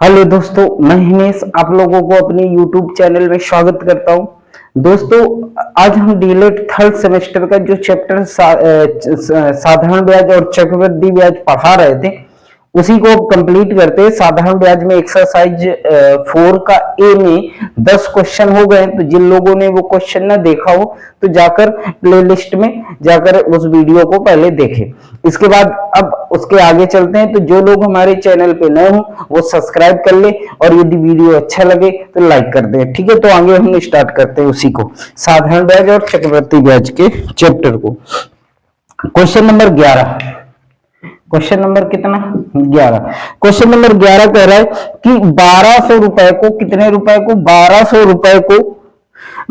Hello दोस्तों, मैं हिमेश आप लोगों को अपने YouTube चैनल में स्वागत करता हूं। दोस्तों, आज हम डीएलएड थर्ड सेमेस्टर का जो चैप्टर साधारण ब्याज और चक्रवृद्धि ब्याज पढ़ा रहे थे उसी को कंप्लीट करते हैं। साधारण ब्याज में एक्सरसाइज 4 का ए में 10 क्वेश्चन हो गए। तो जिन लोगों ने वो क्वेश्चन ना देखा हो तो जाकर प्लेलिस्ट में जाकर उस वीडियो को पहले देखें। इसके बाद अब उसके आगे चलते हैं। तो जो लोग हमारे चैनल पे नए हो वो सब्सक्राइब कर ले और यदि वीडियो अच्छा लगे तो लाइक कर दे। ठीक है, तो आगे हम स्टार्ट करते हैं उसी को, साधारण ब्याज और चक्रवृद्धि ब्याज के चैप्टर को। Question number 11। क्वेश्चन नंबर कितना? 11। क्वेश्चन नंबर 11 कह रहा है कि 1200 रुपए को कितने रुपए को 1200 रुपए को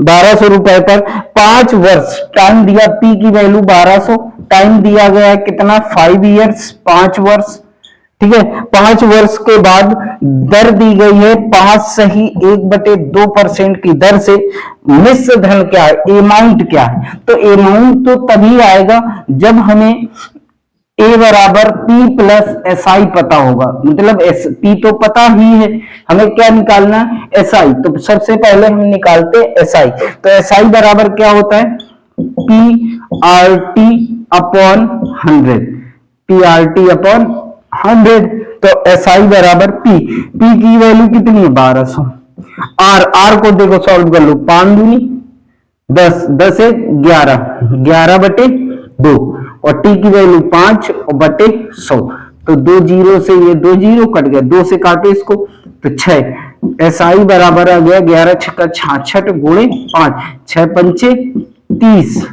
1200 रुपए पर 5 वर्ष टाइम दिया। पी की वैल्यू 1200, टाइम दिया गया है कितना? 5 इयर्स, 5 वर्ष। ठीक है, 5 वर्ष के बाद दर दी गई है 5/1/2% की दर से। मिश्र धन क्या है? अमाउंट क्या है? तो अमाउंट तो तभी आएगा जब हमें ए बराबर पी प्लस एस आई पता होगा। मतलब एस पी तो पता ही है, हमें क्या निकालना? S I. तो सबसे पहले हम निकालते एस आई। तो एस आई बराबर क्या होता है? P R T upon 100। P R T upon 100। तो एस आई बराबर पी। पी की वैल्यू कितनी है? 1200। आर को देखो सॉल्व कर लो। 5 दूनी 10, 10 है 11, 11/2 और टी की वैल्यू 5 और बटे 100। तो 2 जीरो से ये 2 जीरो कट गया, 2 से काटो इसको तो 6। एस आई बराबर आ गया 11 छक्का 66 गुणे 5, 6 पंचे 30,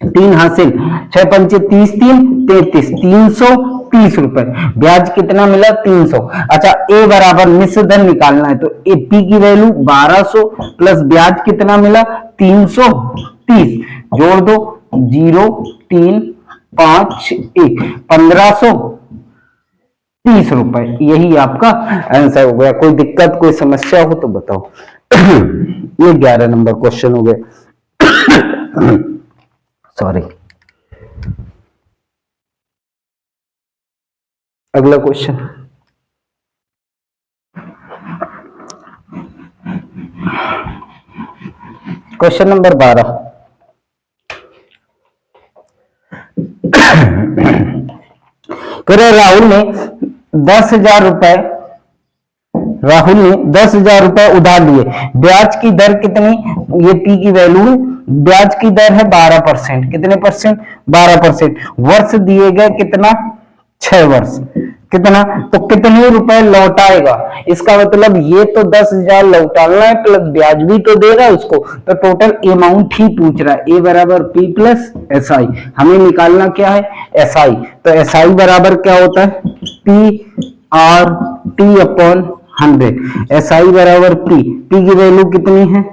3 हासिल, 6 पंचे 30, 3 33, 330 रुपए। ब्याज कितना मिला? 300। अच्छा, ए बराबर मिश्र धन निकालना है। तो ए पी की वैल्यू 1200 प्लस ब्याज कितना मिला? 330। जोड़ दो 0 3 5 1, 1530 रुपए। यही आपका आंसर हो गया। कोई दिक्कत कोई समस्या हो तो बताओ। ये 11 नंबर क्वेश्चन हो गए। सॉरी। अगला क्वेश्चन क्वेश्चन नंबर 12। राहुल ने 10,000 रुपए उधार लिए। ब्याज की दर कितनी? ये पी की वैल्यू है। ब्याज की दर है 12%। कितने परसेंट? 12%। वर्ष दिए गए कितना? 6 वर्ष। कितना? तो कितने रुपए लौटाएगा? इसका मतलब ये तो 10,000 लौटाना है प्लस ब्याज भी तो दे रहा है उसको। तो टोटल अमाउंट ही पूछ रहा है। ए बराबर पी प्लस एस आई। हमें निकालना क्या है? S I. तो एस आई बराबर क्या होता है? P R T upon 100। S I बराबर पी। पी की वैल्यू कितनी है?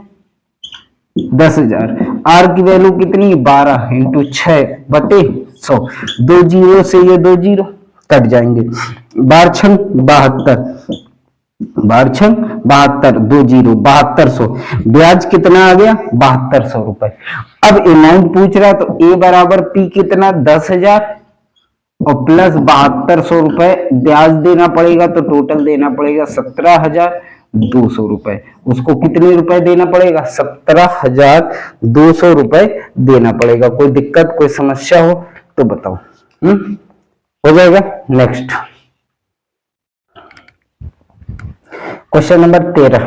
10,000। आर की वैल्यू कितनी? 12 इंटू 6/100। 2 जीरो से ये 2 जीरो कट जाएंगे। 12 छंग 72, 12 छंग 72, 2 जीरो 7200। ब्याज कितना आ गया? 7200 रुपए। अब अमाउंट पूछ रहा है तो ए बराबर पी कितना? 10,000 और प्लस 7200 रुपए ब्याज देना पड़ेगा। तो टोटल देना पड़ेगा 17,200 रुपए। उसको कितने रुपए देना पड़ेगा? 17,200 रुपए देना पड़ेगा। कोई दिक्कत कोई समस्या हो तो बताओ। हो जाएगा। Next question number 13।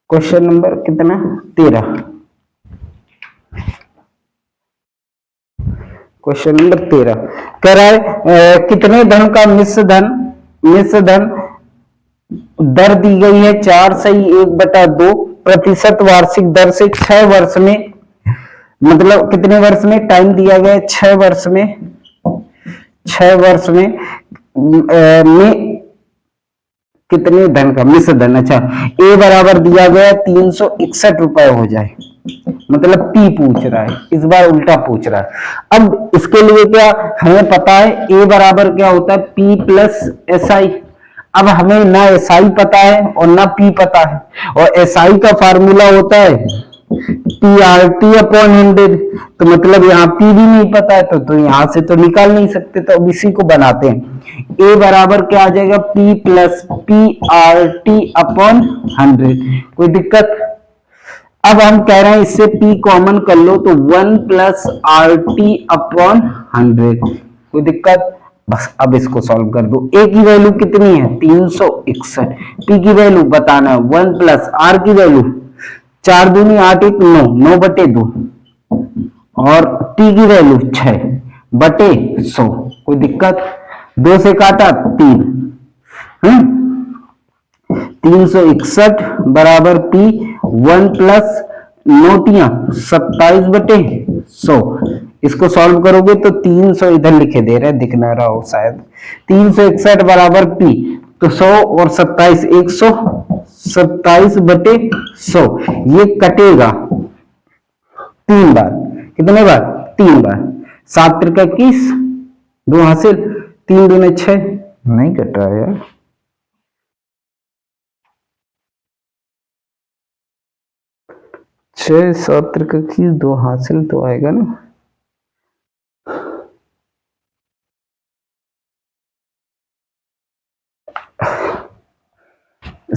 Question number कितना? 13। क्वेश्चन नंबर 13 कह रहा है कितने धन का मिश्र धन दर दी गई है 4/1/2 प्रतिशत वार्षिक दर से 6 वर्ष में। मतलब कितने वर्ष में? टाइम दिया गया 6 वर्ष में। 6 वर्ष में कितने धन का मिश्र धन? अच्छा, ए बराबर दिया गया 361 रुपए हो जाए। मतलब पी पूछ रहा है, इस बार उल्टा पूछ रहा है। अब इसके लिए क्या हमें पता है? ए बराबर क्या होता है? P plus S I. अब हमें ना एस आई पता है और ना पी पता है। और एस आई का फार्मूला होता है पी आर टी अपॉन 100, तो मतलब यहाँ पी भी नहीं पता है तो यहाँ से तो निकाल नहीं सकते, तो अब इसी को बनाते हैं। ए बराबर क्या आ जाएगा, P plus P R T upon 100। कोई दिक्कत? अब हम कह रहे हैं इससे p कॉमन कर लो तो 1 प्लस आर टी अपॉन 100। कोई दिक्कत? बस अब इसको सॉल्व कर दो। a की वैल्यू कितनी है 361, p की वैल्यू बताना है 1 प्लस r की वैल्यू 4 दूनी 8 1 9, 9/2 और t की वैल्यू 6/100। कोई दिक्कत? 2 से काटा 3, 361 बराबर p 1 प्लस 9×27/100। इसको सॉल्व करोगे तो 300 इधर लिखे दे रहे, दिख ना रहा हो शायद। 361 बराबर p, तो 100 और 27 100, 27/100 ये कटेगा 3 बार। कितने बार? 3 बार। 7 त्रिक 21, 2 हासिल, 3 दूने 6, नहीं कट रहा यार। 6 7 त्रिक 21, 2 हासिल तो आएगा ना।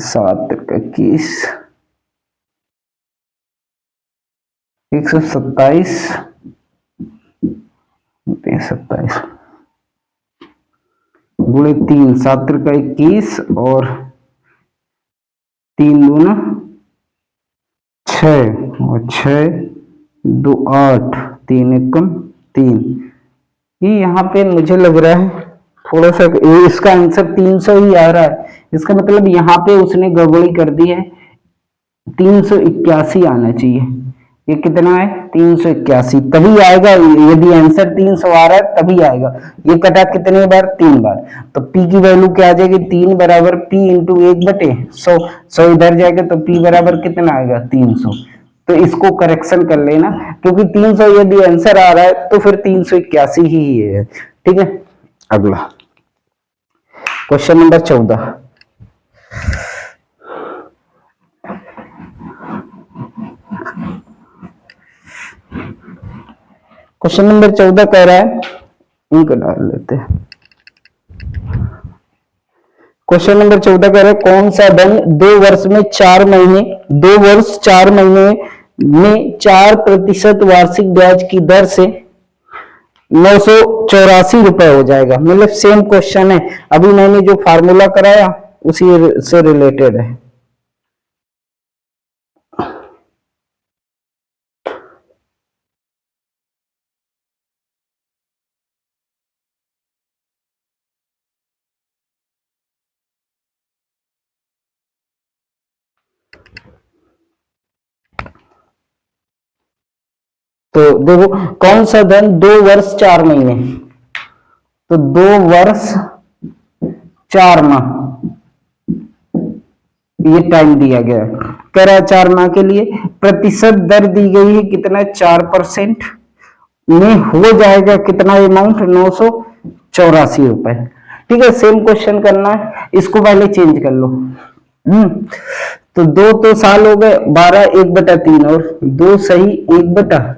सात त्रिक 21, 127, 27 गुणे 3, 7 त्रिक 21 और 3 दूना 6 और 6 2 8, 3 एकम 3। ये यहाँ पे मुझे लग रहा है थोड़ा सा इसका आंसर 300 ही आ रहा है। इसका मतलब यहाँ पे उसने गड़बड़ी कर दी है, 381 आना चाहिए। ये कितना है 381, तभी आएगा। यदि आंसर 300 आ रहा है तभी आएगा। ये कटा कितने बार? 3 बार। तो p की वैल्यू क्या आ जाएगी, 3 बराबर p इंटू 1/100। 100 इधर जाएगा तो p बराबर कितना आएगा 300। तो इसको करेक्शन कर लेना, क्योंकि 300 यदि आंसर आ रहा है तो फिर 381 ही है। ठीक है, अगला क्वेश्चन नंबर 14। क्वेश्चन नंबर 14 कह रहा है, इनको डाल लेते हैं। क्वेश्चन नंबर 14 कह रहा है कौन सा धन 2 वर्ष में 4 महीने 2 वर्ष 4 महीने में 4% वार्षिक ब्याज की दर से 984 रुपए हो जाएगा। मतलब सेम क्वेश्चन है, अभी मैंने जो फार्मूला कराया उसी से रिलेटेड है। तो देखो कौन सा धन 2 वर्ष 4 महीने, तो 2 वर्ष 4 माह ये टाइम दिया गया है। कह रहा है 4 माह के लिए प्रतिशत दर दी गई है कितना, 4% में हो जाएगा कितना अमाउंट, 984 रुपए। ठीक है, सेम क्वेश्चन करना है, इसको पहले चेंज कर लो। तो 2 तो साल हो गए, 12 1/3 और 2 सही 1/3।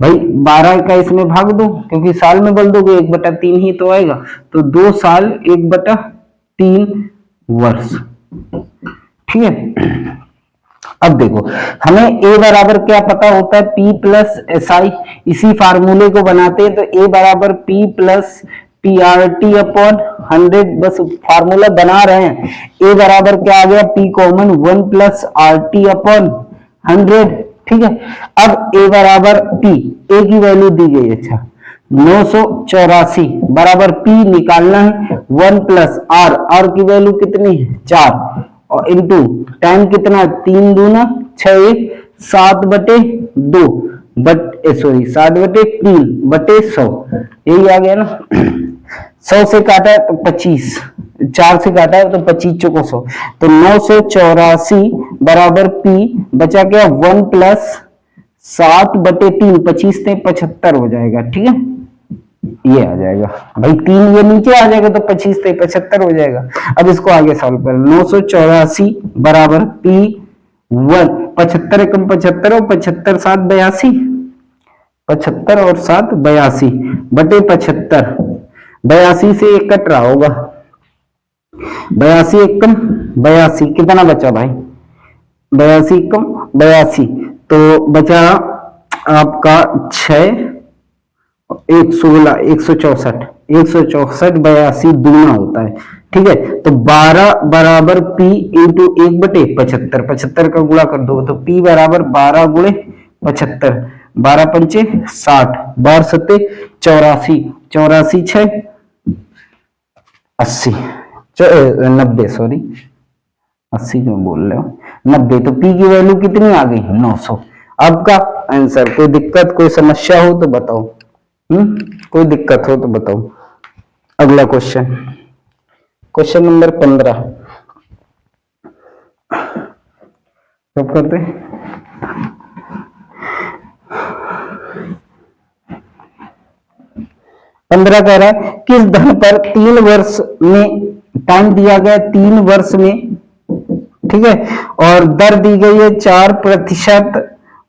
भाई 12 का इसमें भाग दो, क्योंकि साल में बोल दोगे 1/3 ही तो आएगा। तो 2 साल 1/3 वर्ष। ठीक है, अब देखो हमें a बराबर क्या पता होता है, p प्लस एस आई। इसी फार्मूले को बनाते हैं तो a बराबर p plus P R T upon 100, बस फार्मूला बना रहे हैं। a बराबर क्या आ गया, p common 1 plus R T upon 100। ठीक है, अब a बराबर p, a की वैल्यू दी गई, अच्छा 984 बराबर p निकालना है 1 प्लस आर, आर की वैल्यू कितनी है 4 और इंटू टाइम कितना 3 दूना 6 1 7/2 सॉरी 7/3/100। यही आ गया ना। 100 से काटा तो 25, 4 से काटा तो 25 चौको 100, तो 984 बराबर p बचा क्या 1 प्लस 7/3, 25 से 75 हो जाएगा। ठीक है, ये आ जाएगा भाई 3 ये नीचे आ जाएगा तो 25 से 75 हो जाएगा। अब इसको आगे सॉल्व कर, 984 बराबर p वन 75 एकम 75 और 75 7 82, 75 और 7 82 बटे 75, 82 से एक कट रहा होगा, 82 एकम 82 कितना बचा भाई, 82 एकम 82 तो बचा आपका 6 1 16 164, 164 82 दूना होता है, ठीक है। तो 12 बराबर P इंटू 1 बटे 75, 75 का गुणा कर दो तो P बराबर 12 गुणे 75, 12 पंचे 60, 12 सत्ते 84, 84 6 80, 90 सॉरी 80 क्यों बोल रहे हो 90, तो P की वैल्यू कितनी आ गई 900। आपका आंसर, कोई दिक्कत कोई समस्या हो तो बताओ, कोई दिक्कत हो तो बताओ। अगला क्वेश्चन, क्वेश्चन नंबर 15 कब करते हैं? पंद्रह कह रहा है किस धन पर 3 वर्ष में टाइम दिया गया 3 वर्ष में, ठीक है, और दर दी गई है 4%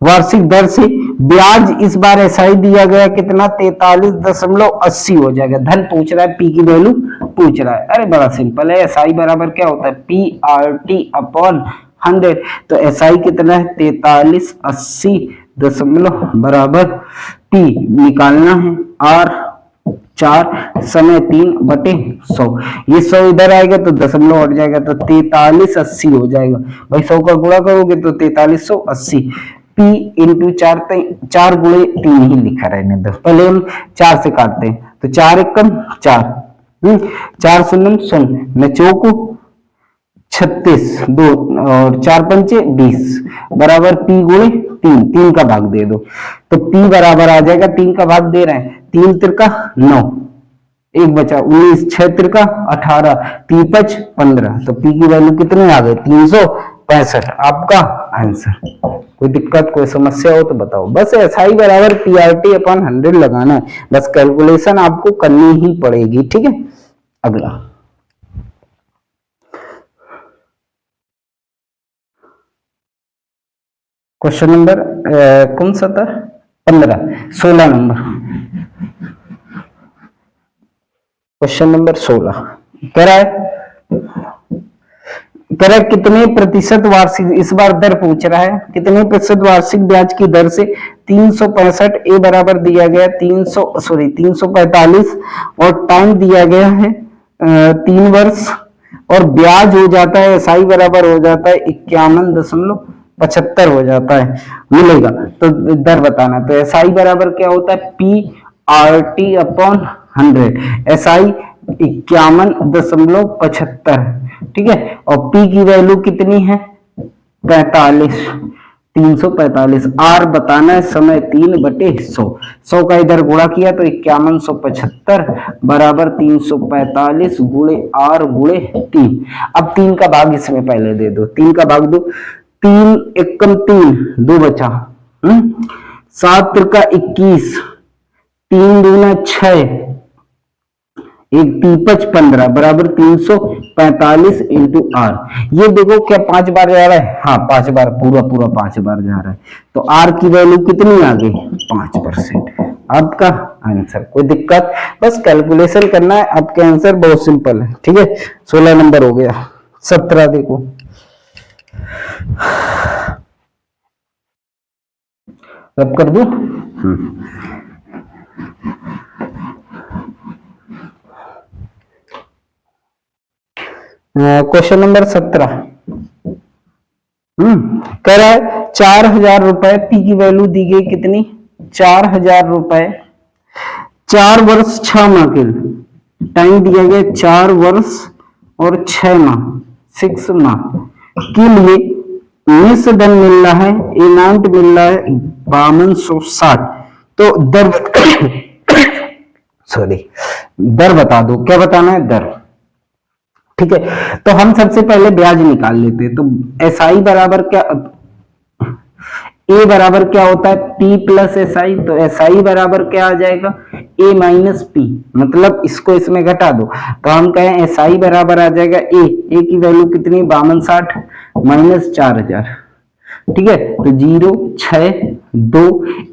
वार्षिक दर से, ब्याज इस बार एसआई दिया गया कितना 43.80 हो जाएगा। धन पूछ रहा है, पी की वैल्यू पूछ रहा है। अरे बड़ा सिंपल है, एसआई बराबर क्या होता है पी आर टी अपॉन 100, तो एसआई कितना है 4380 दशमलव बराबर पी निकालना है, आर 4 समय 3 बटे 100, ये 100 इधर आएगा तो दशमलव हट जाएगा तो 4380 हो जाएगा भाई। 100 का गुणा करोगे तो 4380, P इंटू 4 गुणे 3 ही लिखा रहने दो, पहले हम 4 से काटते हैं तो 4 एकम 4, 4 शून्य शून्य में चौको 36 2 और 4 पंचे 20 बराबर P गुणे 3, 3 का भाग दे दो तो P बराबर आ जाएगा, 3 का भाग दे रहे हैं, 3 तिरका 9, एक बचा 19, 6 तिरका 18, 3 5 15, तो P की वैल्यू कितनी आ गई 365। आपका आंसर, कोई दिक्कत कोई समस्या हो तो बताओ। बस एसआई बराबर पीआरटी अपॉन 100 लगाना है, बस कैलकुलेशन आपको करनी ही पड़ेगी, ठीक है। अगला क्वेश्चन नंबर कौन सा था 15 16 नंबर, क्वेश्चन नंबर 16 कह रहा है कितने प्रतिशत वार्षिक, इस बार दर पूछ रहा है, कितने प्रतिशत वार्षिक ब्याज की दर से 365 ए बराबर दिया गया 345 और टाइम दिया गया है 3 वर्ष और ब्याज हो जाता है एसआई बराबर हो जाता है 51.75 हो जाता है मिलेगा, तो दर बताना। तो एसआई बराबर क्या होता है P R T upon 100, SI 51.75, ठीक है, और P की वैल्यू कितनी है 345, आर बताना है समय 3 बटे 100, 100 का इधर गुणा किया तो 5175 बराबर 345 गुणे आर गुणे 3। अब 3 का भाग इसमें पहले दे दो, 3 का भाग दो, 3 एकम 3 2 बचा, 7 त्रिका 21, 3 दूना 6, एक 3 15 बराबर 345 इंटू आर। ये देखो क्या 5 बार जा रहा है, हाँ 5 बार पूरा 5 बार जा रहा है, तो आर की वैल्यू कितनी आ गई 5%। आपका आंसर, कोई दिक्कत, बस कैलकुलेशन करना है, आपका आंसर बहुत सिंपल है, ठीक है। 16 नंबर हो गया। 17 देखो, अब कर दू क्वेश्चन नंबर 17 कह रहा है 4000 रुपए, पी की वैल्यू दी गई कितनी 4000 रुपए, 4 वर्ष 6 माह के टाइम दिया गया 4 वर्ष और 6 माह 6 माह के लिए निश्चित धन मिल रहा है, अमाउंट मिल रहा है 5260, तो दर सॉरी दर बता दो, क्या बताना है दर, ठीक है। तो हम सबसे पहले ब्याज निकाल लेते हैं, तो एसआई बराबर क्या, ए बराबर क्या होता है पी प्लस एसआई, तो एसआई बराबर क्या आ जाएगा ए माइनस पी, मतलब इसको इसमें घटा दो, तो हम कहें एसआई बराबर आ जाएगा ए की वैल्यू कितनी 5260 माइनस 4000, ठीक है, तो 0 6 2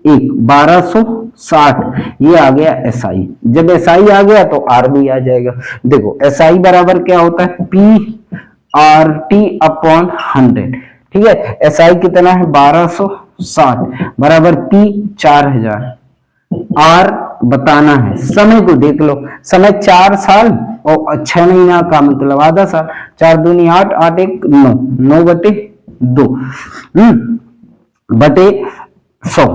1 1260 ये आ गया SI। जब SI आ गया तो R भी आ जाएगा। देखो SI बराबर क्या होता है, PRT अपॉन 100। ठीक है, SI कितना है 1260 बराबर P 4000, R बताना है। समय को देख लो, समय 4 साल और 6 महीना का मतलब आधा साल। 4 दूनी 8, 8 1 9, 9 बटे 2 बटे 100।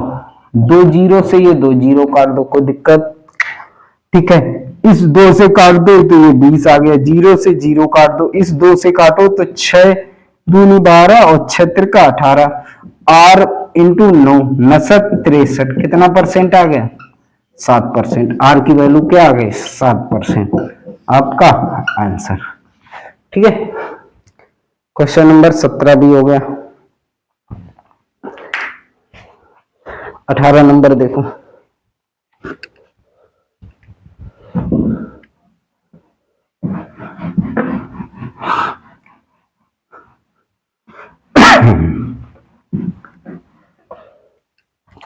2 जीरो से ये 2 जीरो काट दो, कोई दिक्कत? ठीक है, इस 2 से काट दो तो ये 20 आ गया। 0 से 0 काट दो, इस 2 से काटो तो 6 दूनी 12 और 6 त्रिका 18। R इंटू 9 69 63 कितना परसेंट आ गया? 7%। R की वैल्यू क्या आ गई? 7%। आपका आंसर। ठीक है, क्वेश्चन नंबर 17 भी हो गया। 18 नंबर देखो।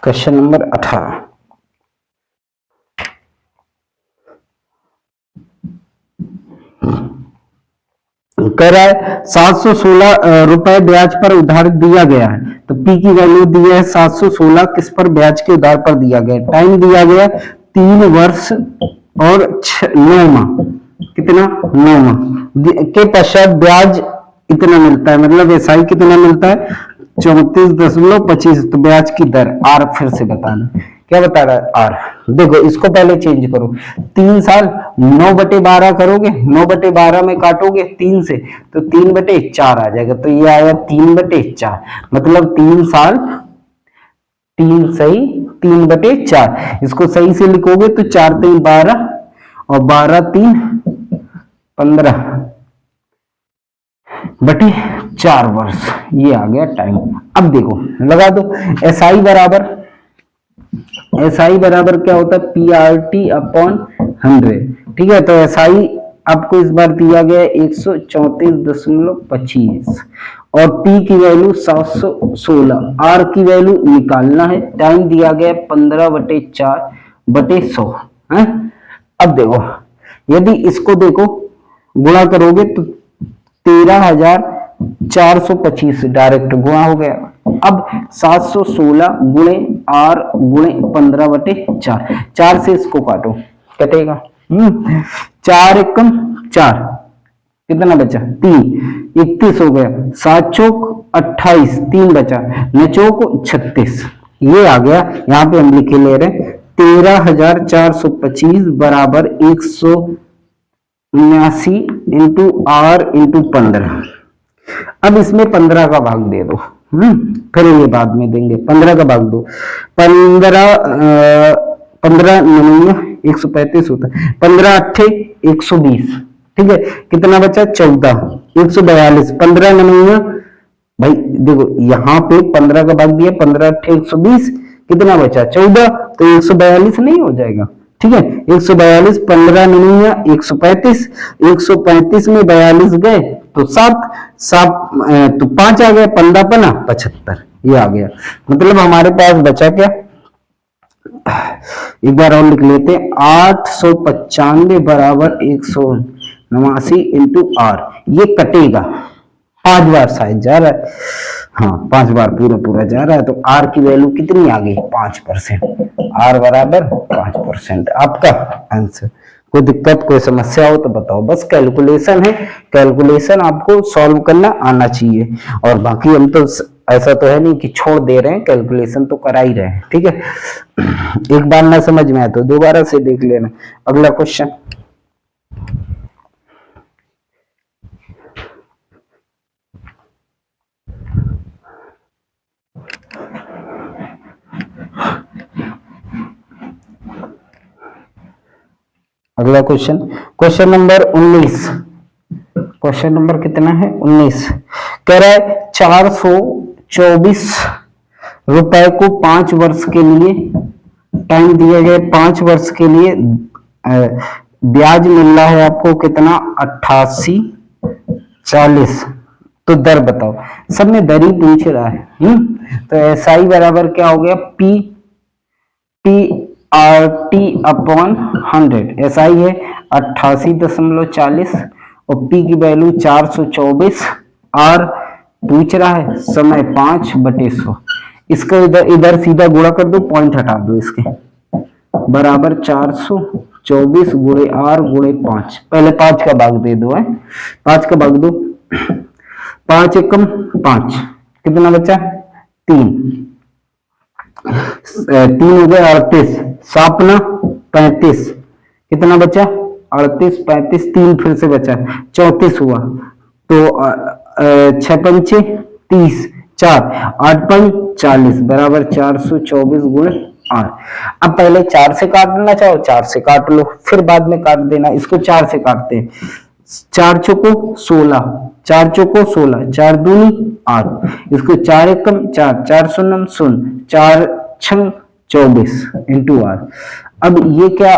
क्वेश्चन नंबर 18 कह रहा है 716 रुपए ब्याज पर उधार दिया गया है। तो P की वैल्यू दी है 716, किस पर? ब्याज के उधार पर दिया गया। टाइम दिया गया 3 वर्ष और 9 माह। कितना? 9 माह के पश्चात ब्याज इतना मिलता है, मतलब SI कितना मिलता है? 34.25। तो ब्याज की दर R फिर से बताना। क्या बता रहा है? R। देखो इसको पहले चेंज करो, 3 साल 9/12 करोगे, 9/12 में काटोगे 3 से तो 3/4 आ जाएगा। तो ये आया 3/4, मतलब 3 साल 3 सही 3/4। इसको सही से लिखोगे तो 4 3 12 और 12 3 15 बटे 4 वर्ष। ये आ गया टाइम। अब देखो लगा दो, SI बराबर क्या होता है? PRT upon 100। ठीक है, तो SI आपको इस बार दिया गया 134.25 और P की वैल्यू 716, R की वैल्यू निकालना है। टाइम दिया गया 15/4/100 है। अब देखो यदि इसको देखो गुणा करोगे तो 13,425 डायरेक्ट गुणा हो गया। अब 716 गुणे R गुणे 15/4, 4 से इसको काटो, कटेगा 4 एकम 4, कितना बचा? 3, 31 हो गया। 7 चौक 28, 3 बचा, 9 चौक 36। ये आ गया। यहाँ पे हम लिखे ले रहे 13,425 बराबर 179 इंटू R इंटू 15। अब इसमें 15 का भाग दे दो, फिर ये बाद में देंगे। 15 का भाग दो, 15 135 होता है, 15 8 120। ठीक है, कितना बचा? 14 142। 15 9 भाई देखो यहाँ पे 15 का भाग दिया, 15 8 120, कितना बचा? 14। तो 142 नहीं हो जाएगा? ठीक है, 142, 15 9 135, 135 में 42 गए तो 7 7 तो 5 आ गया, 15 पना 75। ये आ गया, मतलब हमारे पास बचा क्या? एक बार और लिख लेते हैं, 895 बराबर 189 इंटू R। ये कटेगा 5 बार शायद जा रहा है, हाँ 5 बार पूरा पूरा जा रहा है। तो R की वैल्यू कितनी आ गई? 5%। R बराबर 5%। आपका आंसर। कोई दिक्कत कोई समस्या हो तो बताओ, बस कैलकुलेशन है, कैलकुलेशन आपको सॉल्व करना आना चाहिए। और बाकी हम तो ऐसा तो है नहीं कि छोड़ दे रहे हैं, कैलकुलेशन तो करा ही रहे हैं। ठीक है, एक बार ना समझ में आए तो दोबारा से देख लेना। अगला क्वेश्चन, अगला question, question number 19। Question number कितना है? 19। कह रहा है 424 रुपए को 5 वर्ष के लिए, टाइम दिया गया 5 वर्ष के लिए, ब्याज मिल रहा है आपको कितना? 8840। तो दर बताओ, सब में दर ही पूछ रहा है। तो एसआई बराबर क्या हो गया, P T R T upon 100। SI है 88.40 और पी की वैल्यू 424, आर पूछ रहा है समय 5/100। इसका इधर इधर सीधा गुणा कर दो, पॉइंट हटा दो इसके, बराबर 424 गुणे आर गुणे 5। पहले 5 का भाग दे दो है, 5 का भाग दो, 5 एकम 5, कितना बचा 3, 3 हो गए 38, सापना 35, कितना बचा 38, 35, 3 फिर से बचा 34 हुआ। तो 6 पंचे 30, 4 8 पंच 40 बराबर 424 गुणे 8। अब पहले 4 से काटना चाहो 4 से काट लो, फिर बाद में काट देना। इसको 4 से काटते हैं, 4 चौको 16, 4 चौको 16, 4 दूनी 8, इसको 4 एकम 4, 4 शून्यम 0, 4 छंग 24 इंटू आर। अब ये क्या,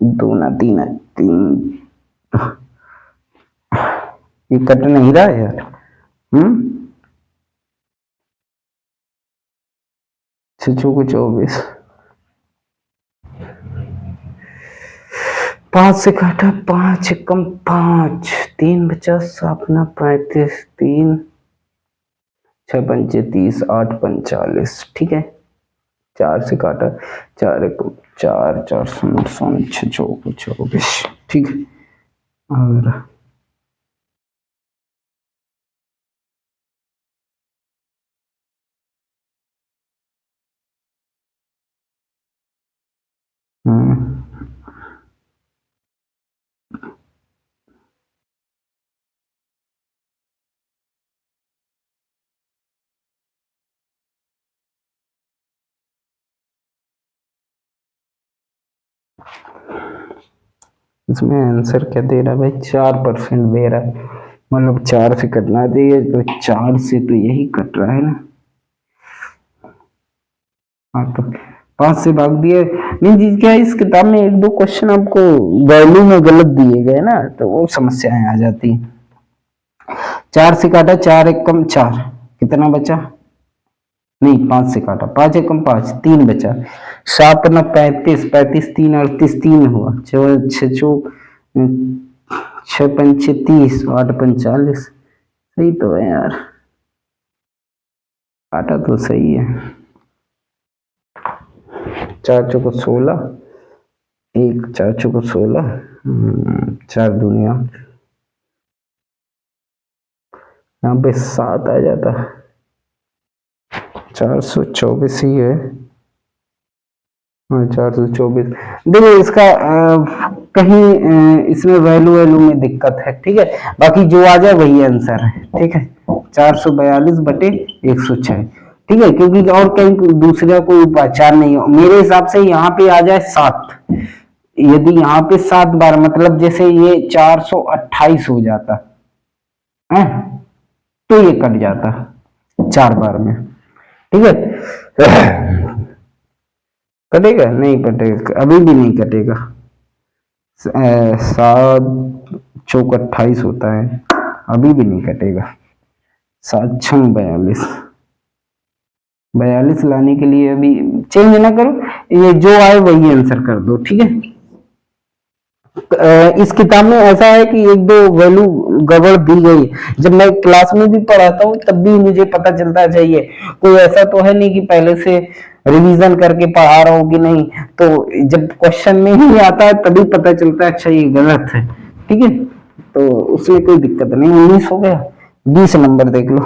2 ना 3 है 3, ये कट नहीं रहा है यार। 6 चौको 24, 5 से काटा 5 एकम 5, 3 बचा सापना 35, 3 6 पंचे 30, 8 पंच 40, ठीक है। 4 से काटा 4 एकम 4, 4 शून्य 6 चौको 24, ठीक है। और इसमें आंसर क्या दे रहा है भाई, 4% दे रहा है, मतलब 4 से कटना चाहिए, तो 4 से तो यही कट रहा है ना। हाँ तो 5 से भाग दिए। नहीं जी, क्या इस किताब में 1-2 क्वेश्चन आपको वैल्यू में गलत दिए गए ना, तो वो समस्याएं आ जाती हैं। 4 से काटा 4 एकम 4, कितना बचा, नहीं 5 से काटा 5 एकम 5, 3 बचा, 7 न 35, 35 3 38, 3 हुआ, 6 पंचे 30, 8 पंच 40, सही तो है यार, काटा तो सही है। 4 चौको 16, 1 4 चौको 16, 4 दुनिया, यहाँ पे 7 आ जाता, 424 ही है, 424। देखो इसका कहीं इसमें वैल्यू में दिक्कत है, ठीक है, बाकी जो आ जाए वही आंसर है, ठीक है। 442/106, ठीक है, क्योंकि और कहीं दूसरा कोई पहचान नहीं हो। मेरे हिसाब से यहाँ पे आ जाए 7, यदि यहाँ पे 7 बार, मतलब जैसे ये 428 हो जाता है, तो ये कट जाता 4 बार में, ठीक है। कटेगा नहीं, कटेगा अभी भी नहीं कटेगा, 7 चौक 28 होता है, अभी भी नहीं कटेगा। 7 छंग 42, 42 लाने के लिए अभी चेंज ना करो, ये जो आए वही आंसर कर दो, ठीक है। इस किताब में ऐसा है कि 1-2 वैल्यू गड़बड़ दी गई है। जब मैं क्लास में भी पढ़ाता हूँ तब भी मुझे पता चलता चाहिए, कोई ऐसा तो है नहीं कि पहले से रिवीजन करके पढ़ा रहा हूँ कि नहीं, तो जब क्वेश्चन में ही आता है तभी पता चलता है अच्छा ये गलत है, ठीक है। तो उसमें कोई दिक्कत नहीं। 19 हो गया, 20 नंबर देख लो।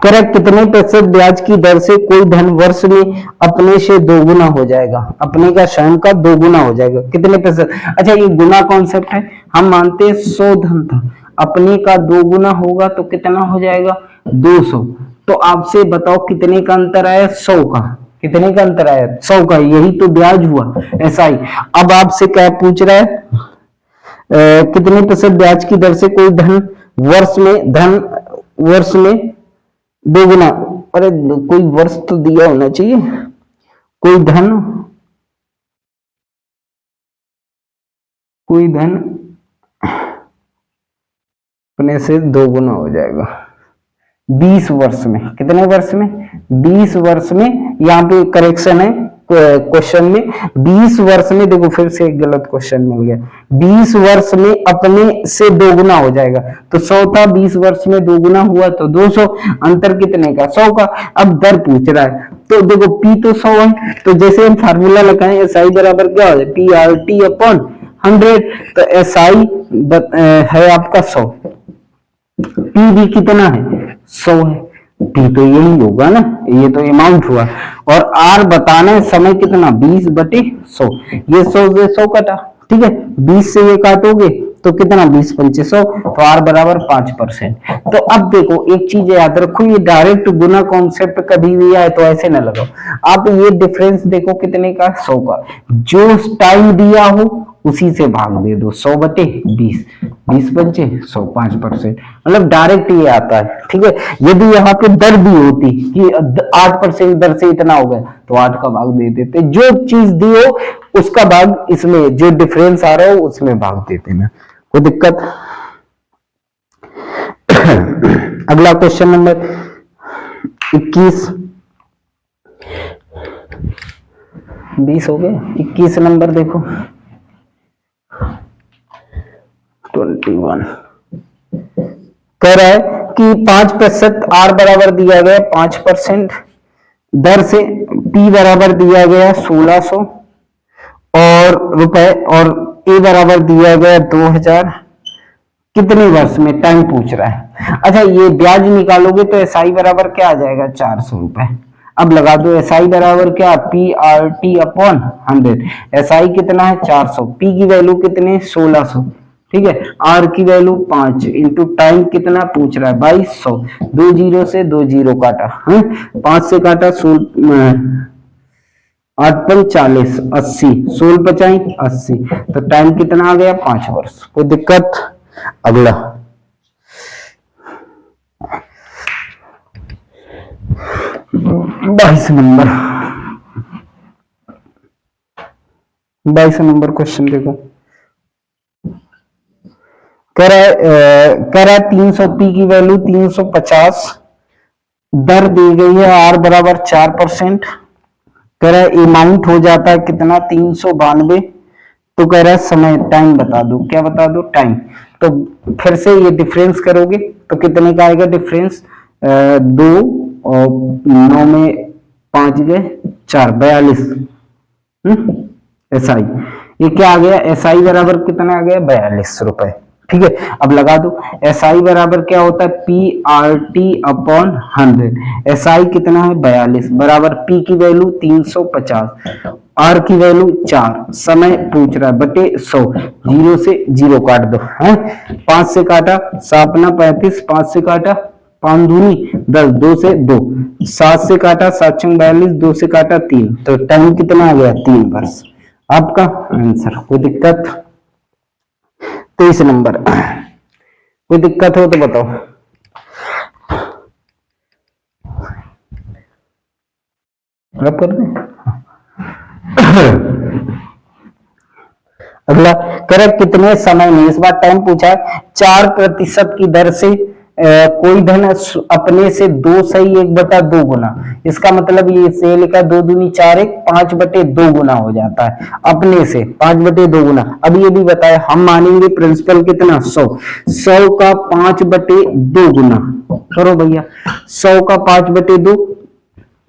करेक्ट, कितने प्रतिशत ब्याज की दर से कोई धन वर्ष में अपने से दोगुना हो जाएगा, अपने का स्वयं का दोगुना हो जाएगा, कितने प्रतिशत। अच्छा ये गुना कॉन्सेप्ट है, हम मानते हैं 100 धन था, अपने का दोगुना होगा तो कितना हो जाएगा 200। तो आपसे बताओ कितने का अंतर आया, 100 का, कितने का अंतर आया 100 का, यही तो ब्याज हुआ, ऐसा ही। अब आपसे क्या पूछ रहा है, कितने प्रतिशत ब्याज की दर से कोई धन वर्ष में दोगुना, अरे कोई वर्ष तो दिया होना चाहिए, कोई धन अपने से 2 गुना हो जाएगा 20 वर्ष में। कितने वर्ष में? 20 वर्ष में। यहाँ पे करेक्शन है क्वेश्चन में, 20 वर्ष में। देखो फिर से एक गलत क्वेश्चन मिल गया। 20 वर्ष में अपने से 2 गुना हो जाएगा, तो 100 था, 20 वर्ष में 2 गुना हुआ तो 200। अंतर कितने का? 100 का। अब दर पूछ रहा है, तो देखो P तो 100 है, तो जैसे हम फार्मूला लगाएं SI बराबर क्या हो जाए? PRT upon 100। तो SI है आपका 100, P भी कितना है? 100 है। P तो यही होगा ना, ये तो अमाउंट हुआ। और R बताना है समय कितना? 20/100। ये 100 से 100 कटा, ठीक है। 20 से ये काटोगे तो कितना? 20 पंचे 100, तो R बराबर 5%। तो अब देखो एक चीज याद रखो, ये डायरेक्ट गुना कॉन्सेप्ट कभी भी आए तो ऐसे ना लगाओ आप। ये डिफरेंस देखो कितने का? 100 का। जो टाइम दिया हो उसी से भाग दे दो, 100/20, 20 पंचे 100, 5%। मतलब डायरेक्ट ये आता है, ठीक है। यदि यहाँ पे दर भी होती कि 8% दर से इतना हो गया तो 8 का भाग दे देते। जो चीज दी हो उसका भाग इसमें, जो डिफरेंस आ रहा हो उसमें भाग देते ना, कोई दिक्कत। अगला क्वेश्चन नंबर 21, 20 हो गए। 21 नंबर देखो, 21 कह रहा है कि 5% R बराबर दिया गया 5% दर से, P बराबर दिया गया 1600 और रुपए, और A बराबर दिया गया 2000। कितने वर्ष में? टाइम पूछ रहा है। अच्छा, ये ब्याज निकालोगे तो SI बराबर क्या आ जाएगा? 400 रुपए। अब लगा दो SI बराबर क्या? PRT upon 100। SI कितना है? 400। P की वैल्यू कितने? 1600, ठीक है। R की वैल्यू 5 इंटू टाइम कितना पूछ रहा है? 2200। 2 जीरो से 2 जीरो काटा, 5 से काटा 8 × 40, 80, 16 × 5 80। तो टाइम कितना आ गया? 5 वर्ष। कोई दिक्कत? अगला 22 नंबर, 22 नंबर क्वेश्चन देखो। कह रहा है 300 P की वैल्यू 350 दर दी गई है, R बराबर 4%। कह रहा है अमाउंट हो जाता है कितना? 392। तो कह रहा है समय, टाइम बता दो। क्या बता दो? टाइम। तो फिर से ये डिफरेंस करोगे तो कितने का आएगा डिफरेंस? 2 और 9 में 5 गए 4, 42। SI ये क्या आ गया? SI बराबर कितना आ गया? 42 रुपए, ठीक है। अब लगा दो SI बराबर क्या होता है? PRT upon 100। SI कितना है? 42 बराबर P की वैल्यू 350, R की वैल्यू 4, समय पूछ रहा है बटे 100। 0 से 0 काट दो, है 5 से काटा 7 × 35, 5 से काटा 5 दूनी 10, 2 से 2, 7 से काटा 7 × 42, 2 से काटा 3। तो टाइम कितना आ गया? 3 वर्ष। आपका आंसर। कोई दिक्कत? 23 नंबर, कोई दिक्कत हो तो बताओ। रब कर दे। अगला करे कितने समय में, इस बार टाइम पूछा है, 4% की दर से कोई धन अपने से 2 सही 1/2 गुना। इसका मतलब ये से लिखा 2 दूनी 4 1, 5/2 गुना हो जाता है अपने से, 5/2 गुना। अब ये भी बताया, हम मानेंगे प्रिंसिपल कितना? 100 का 5/2 गुना करो भैया। 100 का 5/2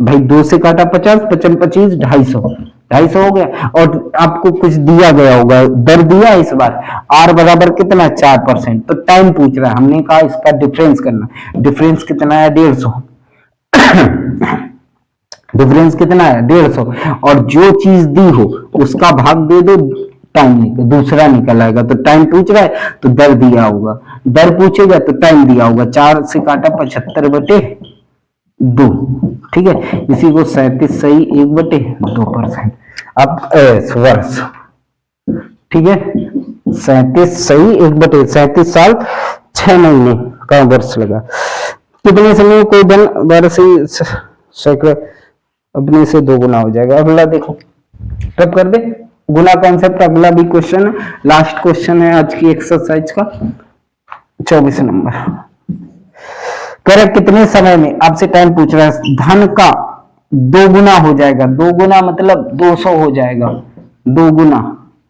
भाई, 2 से काटा 50, 55 25, 250 हो गया। और आपको कुछ दिया गया होगा, दर दिया इस बार R बराबर कितना? 4%। तो टाइम पूछ रहा है, हमने कहा इसका डिफरेंस करना। डिफरेंस कितना है? 150। डिफरेंस कितना है? 150। और जो चीज दी हो उसका भाग दे दो, टाइम दूसरा निकल आएगा। तो टाइम पूछ रहा है तो दर दिया होगा, दर पूछेगा तो टाइम दिया होगा। 4 से काटा 75/2, ठीक है। इसी को 37 सही 1/2%। अब वर्ष, ठीक है। 37 सही 1/37 साल 6 महीने का वर्ष लगा। कितने समय में कोई धन वर्ष सैकड़ों अपने से 2 गुना हो जाएगा। अगला देखो, तब कर दे गुना कॉन्सेप्ट। अगला भी क्वेश्चन है, लास्ट क्वेश्चन है आज की एक्सरसाइज का। 24 नंबर कह रहे कितने समय में, आपसे टाइम पूछ रहा है। धन का 2 गुना हो जाएगा, 2 गुना मतलब 200 हो जाएगा, 2 गुना,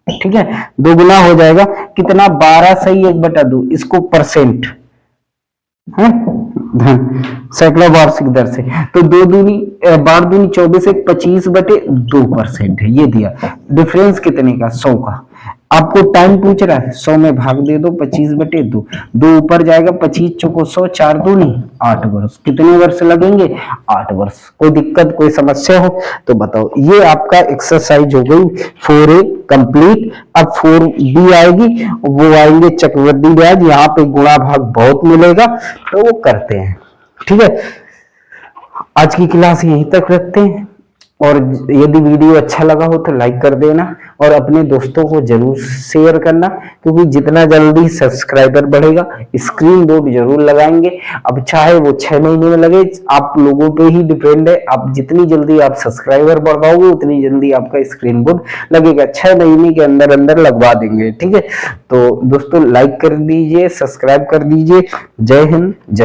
ठीक है, 2 गुना हो जाएगा। कितना, 12 सही 1/2, इसको परसेंट है, धन सैकड़ों वार्षिक दर से। तो 2 दूनी 12 दूनी 24, 25/2% है, ये दिया। डिफरेंस कितने का, 100 का। आपको टाइम पूछ रहा है, 100 में भाग दे दो 25/2, 2 ऊपर जाएगा, 25 चौको 100, 4 दूनी 8 वर्ष। कितने वर्ष लगेंगे, 8 वर्ष। कोई दिक्कत, कोई समस्या हो तो बताओ। ये आपका एक्सरसाइज हो गई 4A कंप्लीट। अब 4B आएगी, वो आएंगे चक्रवृद्धि ब्याज, यहाँ पे गुणा भाग बहुत मिलेगा, तो वो करते हैं, ठीक है। आज की क्लास यहीं तक रखते हैं, और यदि वीडियो अच्छा लगा हो तो लाइक कर देना, और अपने दोस्तों को जरूर शेयर करना, क्योंकि जितना जल्दी सब्सक्राइबर बढ़ेगा, स्क्रीन बोर्ड जरूर लगाएंगे। अब चाहे वो 6 महीने में लगे, आप लोगों पे ही डिपेंड है। आप जितनी जल्दी आप सब्सक्राइबर बढ़ाओगे, उतनी जल्दी आपका स्क्रीन बोर्ड लगेगा। 6 महीने के अंदर अंदर लगवा देंगे, ठीक है। तो दोस्तों लाइक कर दीजिए, सब्सक्राइब कर दीजिए। जय हिंद, जय